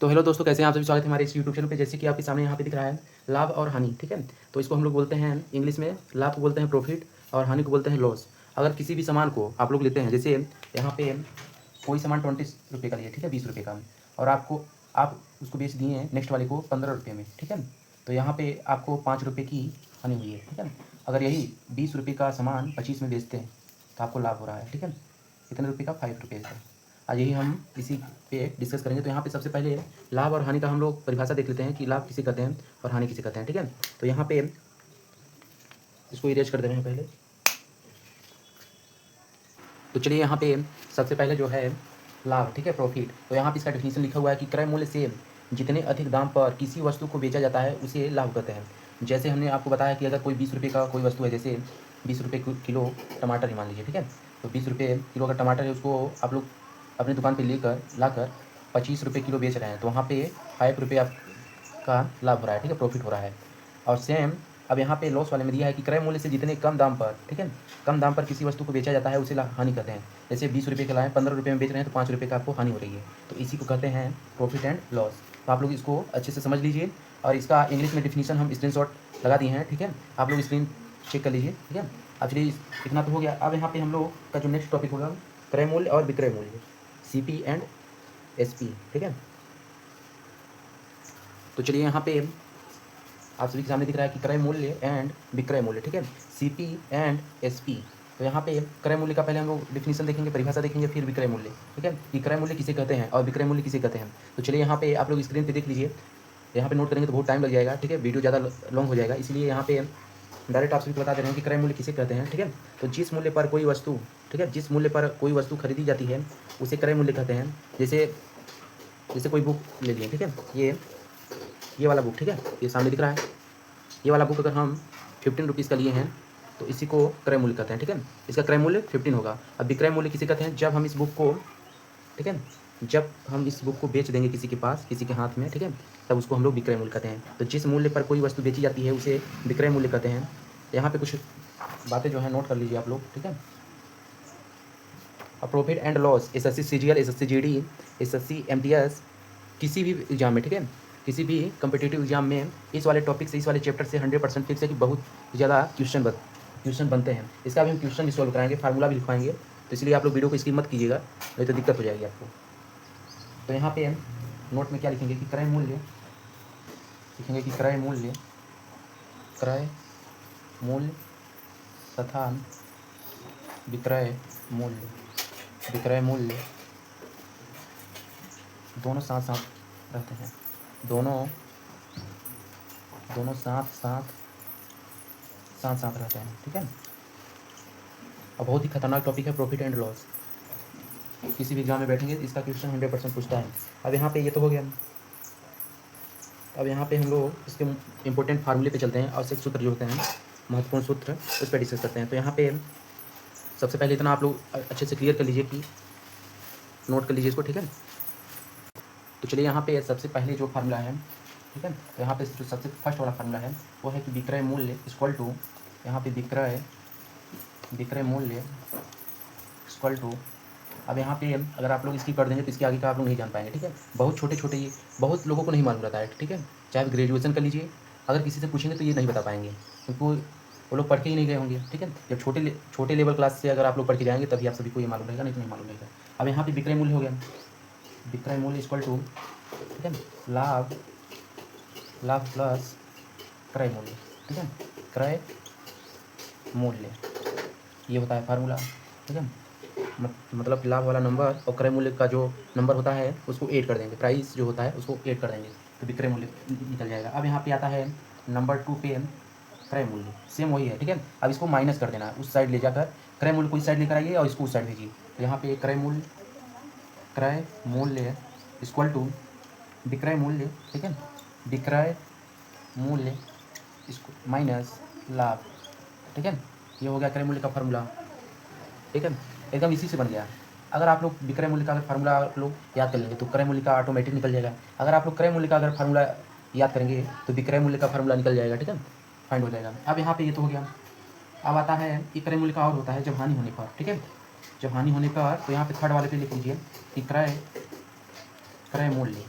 तो हेलो दोस्तों, कैसे हैं आप सभी। स्वागत है हमारे इस यूट्यूब चैनल पे। जैसे कि आपके सामने यहाँ पे दिख रहा है लाभ और हानि, ठीक है। तो इसको हम लोग बोलते हैं इंग्लिश में, लाभ को बोलते हैं प्रॉफिट और हानि को बोलते हैं लॉस। अगर किसी भी सामान को आप लोग लेते हैं, जैसे यहाँ पे कोई सामान 20 रुपये का लिए, ठीक है, 20 रुपये का, और आप उसको बेच दिए हैं नेक्स्ट वाले को 15 रुपये में, ठीक है। तो यहाँ पे आपको 5 रुपये की हानि हुई है, ठीक है। अगर यही 20 रुपये का सामान 25 में बेचते हैं तो आपको लाभ हो रहा है, ठीक है। कितने रुपये का? 5 रुपये का। आज यही हम इसी पे डिस्कस करेंगे। तो यहाँ पे सबसे पहले लाभ और हानि का हम लोग परिभाषा देख लेते हैं कि लाभ किसे कहते हैं और हानि किसे कहते हैं, ठीक है। तो यहाँ पे इसको इरेज कर दे रहे हैं पहले। तो चलिए यहाँ पे सबसे पहले जो है लाभ, ठीक है, प्रॉफिट। तो यहाँ पे इसका डेफिनेशन लिखा हुआ है कि क्रय मूल्य से जितने अधिक दाम पर किसी वस्तु को बेचा जाता है उसे लाभ कहते हैं। जैसे हमने आपको बताया कि अगर कोई 20 रुपये का कोई वस्तु है, जैसे 20 रुपये किलो टमाटर ही मान लीजिए, ठीक है। तो 20 रुपये किलो का टमाटर है, उसको आप लोग अपनी दुकान पे लाकर 25 रुपये किलो बेच रहे हैं, तो वहाँ पे 5 रुपये आपका लाभ हो रहा है, ठीक है, प्रॉफिट हो रहा है। और सेम अब यहाँ पे लॉस वाले में दिया है कि क्रय मूल्य से जितने कम दाम पर, ठीक है, कम दाम पर किसी वस्तु को बेचा जाता है उसे हानि कहते हैं। जैसे 20 रुपये के लाए 15 रुपये में बेच रहे हैं तो 5 रुपये का आपको हानि हो रही है, तो इसी को कहते हैं प्रॉफिट एंड लॉस। तो आप लोग इसको अच्छे से समझ लीजिए, और इसका इंग्लिश में डिफिनीशन हम स्क्रीनशॉट लगा दिए हैं, ठीक है। आप लोग स्क्रीन चेक कर लीजिए, ठीक है। अब चलिए इतना तो हो गया। अब यहाँ पे हम लोग का जो नेक्स्ट टॉपिक होगा क्रय मूल्य और विक्रय मूल्य, CP एंड SP, ठीक है। तो चलिए यहाँ पे आप सभी के सामने दिख रहा है कि क्रय मूल्य एंड विक्रय मूल्य, ठीक है, CP एंड SP। तो यहाँ पे क्रय मूल्य का पहले हम लोग डिफिनीशन देखेंगे, परिभाषा देखेंगे, फिर विक्रय मूल्य, ठीक है, कि क्रय मूल्य किसे कहते हैं और विक्रय मूल्य किसे कहते हैं। तो चलिए यहाँ पे आप लोग स्क्रीन पे देख लीजिए। यहाँ पे नोट करेंगे तो बहुत टाइम लग जाएगा, ठीक है, वीडियो ज़्यादा लॉन्ग हो जाएगा, इसलिए यहाँ पे डायरेक्ट आप सभी को बता दे रहे हैं कि क्रय मूल्य किसे कहते हैं, ठीक है। तो जिस मूल्य पर कोई वस्तु, ठीक है, जिस मूल्य पर कोई वस्तु खरीदी जाती है उसे क्रय मूल्य कहते हैं। जैसे जैसे कोई बुक ले लिए, ठीक है, ये वाला बुक, ठीक है, ये सामने दिख रहा है, ये वाला बुक अगर हम 15 रुपीज़ का लिए हैं तो इसी को क्रय मूल्य कहते हैं, ठीक है। इसका क्रय मूल्य 15 होगा। अब विक्रय मूल्य किसे कहते हैं? जब हम इस बुक को, ठीक है, जब हम इस बुक को बेच देंगे किसी के पास, किसी के हाथ में, ठीक है, तब उसको हम लोग विक्रय मूल्य कहते हैं। तो जिस मूल्य पर कोई वस्तु बेची जाती है उसे विक्रय मूल्य कहते हैं। यहाँ पे कुछ बातें जो है नोट कर लीजिए आप लोग, ठीक है। Profit and loss SSC CGL, SSC GD, SSC MTS, किसी भी एग्जाम में, ठीक है, किसी भी कम्पिटिटिव एग्जाम में इस वाले टॉपिक से, इस वाले चैप्टर से 100% फिक्स है कि बहुत ज़्यादा क्वेश्चन बनते हैं। इसका भी हम क्वेश्चन भी सॉल्व कराएंगे, फार्मूला भी लिखवाएंगे। तो इसलिए आप लोग वीडियो को स्किप मत कीजिएगा, नहीं तो दिक्कत हो जाएगी आपको। तो यहाँ पे नोट में क्या लिखेंगे कि क्रय मूल्य, लिखेंगे कि क्रय मूल्य तथा विक्रय मूल्य दोनों साथ साथ रहते हैं, दोनों साथ रहते हैं, ठीक है। अब बहुत ही खतरनाक टॉपिक है प्रॉफिट एंड लॉस। किसी भी एग्जाम में बैठेंगे इसका क्वेश्चन 100% पूछता है। अब यहाँ पे ये तो हो गया। अब यहाँ पे हम लोग इसके इंपॉर्टेंट फार्मूले पे चलते हैं, आवश्यक सूत्र जो होते हैं, महत्वपूर्ण सूत्र, उस पर डिस्कस करते हैं। तो यहाँ पे सबसे पहले इतना आप लोग अच्छे से क्लियर कर लीजिए कि नोट कर लीजिए इसको, ठीक है। तो चलिए यहाँ पे सबसे पहले जो फार्मूला है, ठीक है, तो यहाँ पे जो सबसे फर्स्ट वाला फार्मूला है वो है कि विक्रय मूल्य इक्वल टू, यहाँ पे विक्रय मूल्य इक्वल टू, अब यहाँ पे अगर आप लोग इसकी कर देंगे तो इसके आगे का आप लोग नहीं जान पाएंगे, ठीक है। बहुत छोटे ये बहुत लोगों को नहीं मालूम रहता है, ठीक है। चाहे ग्रेजुएशन कर लीजिए, अगर किसी से पूछेंगे तो ये नहीं बता पाएंगे, क्योंकि वो लोग पढ़ के ही नहीं गए होंगे, ठीक है। जब छोटे लेवल क्लास से अगर आप लोग पढ़ के जाएंगे तभी आप सभी को ये मालूम रहेगा, नहीं तो नहीं मालूम रहेगा। अब यहाँ पे विक्रय मूल्य हो गया, विक्रय मूल्य इक्वल टू, ठीक है, लाभ प्लस क्रय मूल्य, ठीक है, क्रय मूल्य, ये होता है फार्मूला, ठीक है। मतलब लाभ वाला नंबर और क्रय मूल्य का जो नंबर होता है उसको ऐड कर देंगे, प्राइस जो होता है उसको ऐड कर देंगे तो विक्रय मूल्य निकल जाएगा। अब यहाँ पे आता है नंबर 2 पे क्रय मूल्य, सेम वही है, ठीक है। अब इसको माइनस कर देना है, उस साइड ले जाकर क्रय मूल्य को इस साइड लेकर आइए और इसको उस साइड भेजिए। तो यहाँ पे क्रय मूल्य इक्वल टू विक्रय मूल्य, ठीक है, विक्रय मूल्य इसको माइनस लाभ, ठीक है। ये हो गया क्रय मूल्य का फार्मूला, ठीक है, एकदम इसी से बन गया। अगर आप लोग विक्रय मूल्य का अगर फार्मूला आप लोग याद कर लेंगे तो क्रय मूल्य का ऑटोमेटिक निकल जाएगा। अगर आप लोग क्रय मूल्य का अगर फार्मूला याद करेंगे तो विक्रय मूल्य का फार्मूला निकल जाएगा, ठीक है, फाइंड हो जाएगा। अब यहाँ पे ये तो हो गया। अब आता है कि क्रय मूल्य का और होता है जब हानि होने पर, ठीक है, जब हानि होने पर, तो यहाँ पे थर्ड वाले पे लिख लीजिए कि क्रय मूल्य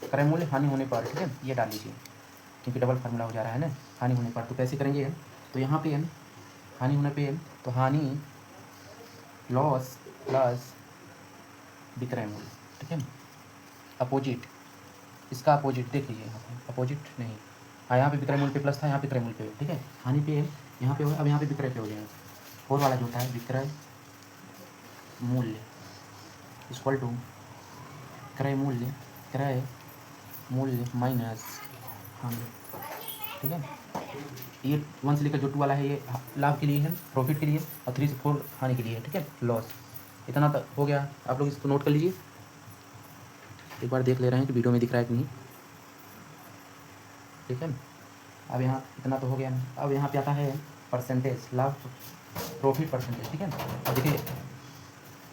क्रय मूल्य हानि होने पर, ठीक है, ये डाल लीजिए क्योंकि डबल फार्मूला हो जा रहा है ना, हानि होने पर। तो कैसे करेंगे हम, तो यहाँ पे हम हानि होने पे तो हानि लॉस प्लस विक्रय मूल्य, ठीक है। अपोजिट, इसका अपोजिट देख लीजिए यहाँ पे, अपोजिट नहीं, हाँ यहाँ पे विक्रय मूल्य पे प्लस था, यहाँ पे क्रय मूल्य पे, ठीक है। हानि पे यहाँ पे हो, अब यहाँ पे विक्रय पे हो जाएगा। फोर वाला जो होता है विक्रय मूल्य इक्वल टू क्रय मूल्य माइनस हानि, ठीक है। ये 1 से लेकर जो 2 वाला है ये लाभ के लिए है, प्रॉफिट के लिए, और 3 से 4 हानि के लिए है, ठीक है, लॉस। इतना तक हो गया, आप लोग इसको नोट कर लीजिए। एक बार देख ले रहे हैं कि वीडियो में दिख रहा है कि नहीं, ठीक है। अब यहाँ इतना तो हो गया। अब यहाँ पे आता है परसेंटेज, लाभ प्रॉफिट परसेंटेज, ठीक है। अब देखिए,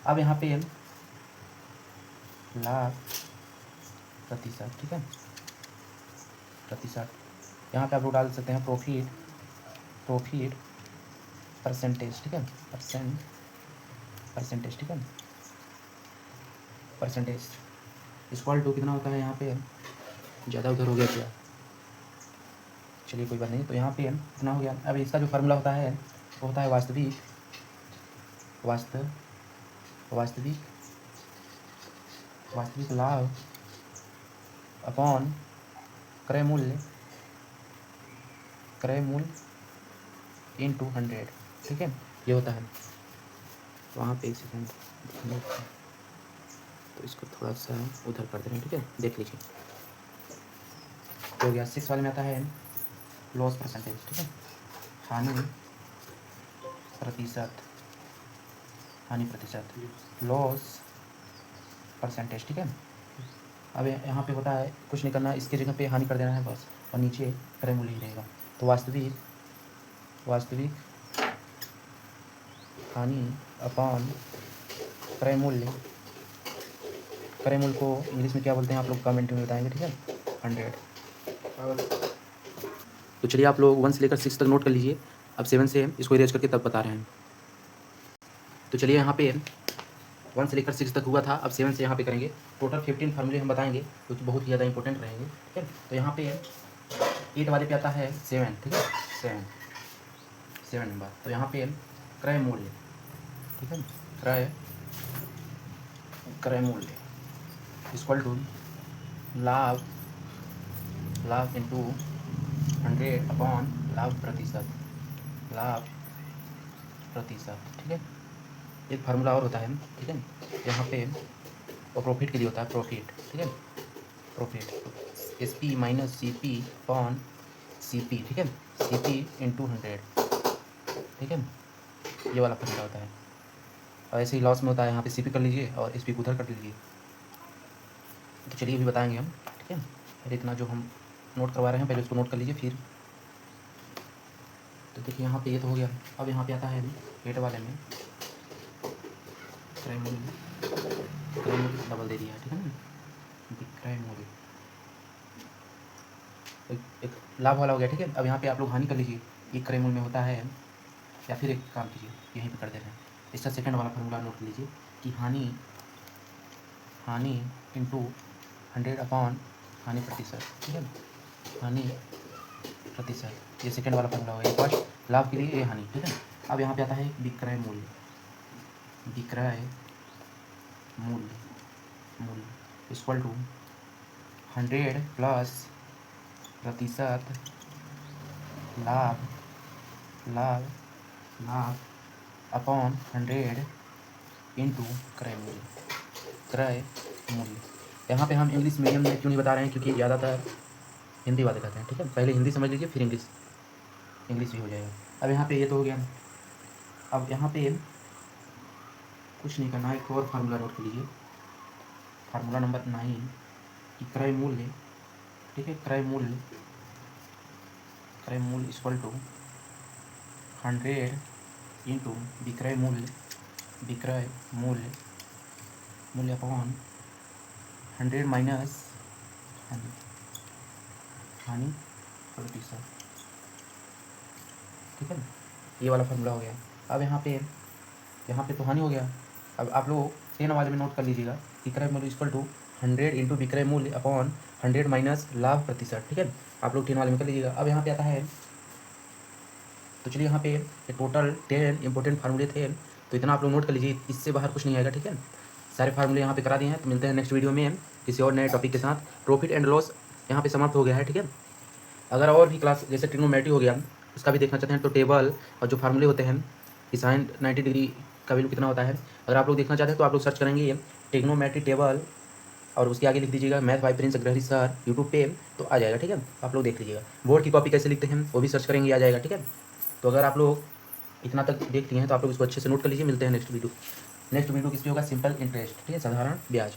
अब यहाँ पे लाभ प्रतिशत, ठीक है, प्रतिशत। यहाँ पे आप लोग डाल सकते हैं प्रॉफिट परसेंटेज, ठीक है, परसेंटेज, ठीक है, परसेंटेज इक्वल टू कितना होता है यहाँ पे, ज़्यादा उधर हो गया क्या, चलिए कोई बात नहीं। तो यहाँ पे कितना हो गया। अब इसका जो फार्मूला होता है वो होता है वास्तविक लाभ अपॉन क्रय मूल्य इनटू 100, ठीक है, ये होता है। वहाँ पे 1 सेकेंड, तो इसको थोड़ा सा उधर कर दे रहे हैं, ठीक है, देख लीजिए। तो हो गया। 6 वाले में आता है लॉस परसेंटेज, ठीक है, हानि प्रतिशत, लॉस परसेंटेज, ठीक है। अब यहाँ पे होता है कुछ नहीं करना, इसके जगह पे हानि कर देना है बस, और नीचे क्रय मूल्य ही रहेगा। तो वास्तविक हानि अपॉन क्रय मूल्य को इंग्लिश में क्या बोलते हैं आप लोग कमेंट में बताएंगे, ठीक है, 100। तो चलिए आप लोग 1 से लेकर 6 तक नोट कर लीजिए। अब 7 से इसको इरेज करके तब बता रहे हैं। तो चलिए यहाँ पे 1 से लेकर 6 तक हुआ था, अब 7 से यहाँ पे करेंगे। टोटल 15 फार्मूले हम बताएंगे जो कि बहुत ही ज़्यादा इंपॉर्टेंट रहेंगे, ठीक है। तो यहाँ पे 8 वाले पे आता है 7, ठीक है, 7 नंबर। तो यहाँ पे क्रय मूल्य, ठीक है, क्रय मूल्य इक्वल टू लाभ इंटू 100 अपॉन लाभ प्रतिशत, ठीक है। एक फार्मूला और होता है, ठीक है, यहाँ पे और प्रॉफिट के लिए होता है प्रॉफिट, ठीक है, profit SP minus CP upon CP, ठीक है, CP इंटू 100, ठीक है, ये वाला फार्मूला होता है। और ऐसे ही लॉस में होता है, यहाँ पे CP कर लीजिए और SP को उधर कर लीजिए। तो चलिए अभी बताएंगे हम, ठीक है। पहले इतना जो हम नोट करवा रहे हैं पहले उसको नोट कर लीजिए फिर। तो देखिए यहाँ पे ये तो हो गया। अब यहाँ पे आता है 8 वाले में क्रय मूल्य डबल दे दिया, ठीक है ना, विक्रय मूल्य एक लाभ वाला हो गया, ठीक है। अब यहाँ पे आप लोग हानि कर लीजिए, एक क्रय मूल्य में होता है, या फिर एक काम कीजिए यहीं पे कर दे रहे हैं, इसका सेकंड वाला फार्मूला नोट कर लीजिए कि हानि इंटू 100 अपॉन हानि प्रतिशत, ठीक है, हानि प्रतिशत, ये सेकंड वाला फार्मूला होगा। ये फर्स्ट लाभ के लिए, ये हानि, ठीक है। अब यहाँ पे आता है विक्रय मूल्य इक्वल टू 100 प्लस प्रतिशत लाभ अपॉन 100 इंटू क्रय मूल्य। यहाँ पे हम इंग्लिश मीडियम में क्यों नहीं बता रहे हैं, क्योंकि ज़्यादातर हिंदी वाले कहते हैं, ठीक है। पहले हिंदी समझ लीजिए फिर इंग्लिश भी हो जाएगा। अब यहाँ पे ये तो हो गया। अब यहाँ पे कुछ नहीं करना है, एक और फार्मूला नोट कर लीजिए, फार्मूला नंबर 9 कि क्रय मूल्य, ठीक है, क्रय मूल्य इक्वल टू 100 इंटू विक्रय मूल्य अपॉन 100 माइनस हानि प्रतिशत, ठीक है, ये वाला फार्मूला हो गया। अब यहाँ पे तो हानि हो गया। अब आप लोग 10 वाले में नोट कर लीजिएगा कि क्रय मूल्य इक्वल टू 100 इंटू विक्रय मूल्य अपॉन 100 माइनस लाभ प्रतिशत, ठीक है। आप लोग 10 वाले में कर लीजिएगा। अब यहाँ पे आता है, तो चलिए यहाँ पे टोटल 10 इंपॉर्टेंट फार्मूले थे, तो इतना आप लोग नोट कर लीजिए, इससे बाहर कुछ नहीं आएगा, ठीक है। सारे फार्मूले यहाँ पे करा दिए हैं। तो मिलते हैं नेक्स्ट वीडियो में किसी और नए टॉपिक के साथ। प्रॉफिट एंड लॉस यहाँ पे समाप्त हो गया है, ठीक है। अगर और भी क्लास जैसे ट्रिग्नोमेट्री हो गया, उसका भी देखना चाहते हैं तो टेबल और जो फार्मूले होते हैं कि साइन 90 डिग्री का वैल्यू कितना होता है, अगर आप लोग देखना चाहते हैं तो आप लोग सर्च करेंगे ट्रिग्नोमेट्री टेबल और उसके आगे लिख दीजिएगा math bye Prince Agrahari sir YouTube पे, तो आ जाएगा, ठीक है। आप लोग देख लीजिएगा। बोर्ड की कॉपी कैसे लिखते हैं वो भी सर्च करेंगे, आ जाएगा, ठीक है। तो अगर आप लोग इतना तक देख लिए हैं तो आप लोग इसको अच्छे से नोट कर लीजिए। मिलते हैं नेक्स्ट वीडियो। नेक्स्ट वीडियो किस पे होगा, सिंपल इंटरेस्ट, ठीक है, साधारण ब्याज।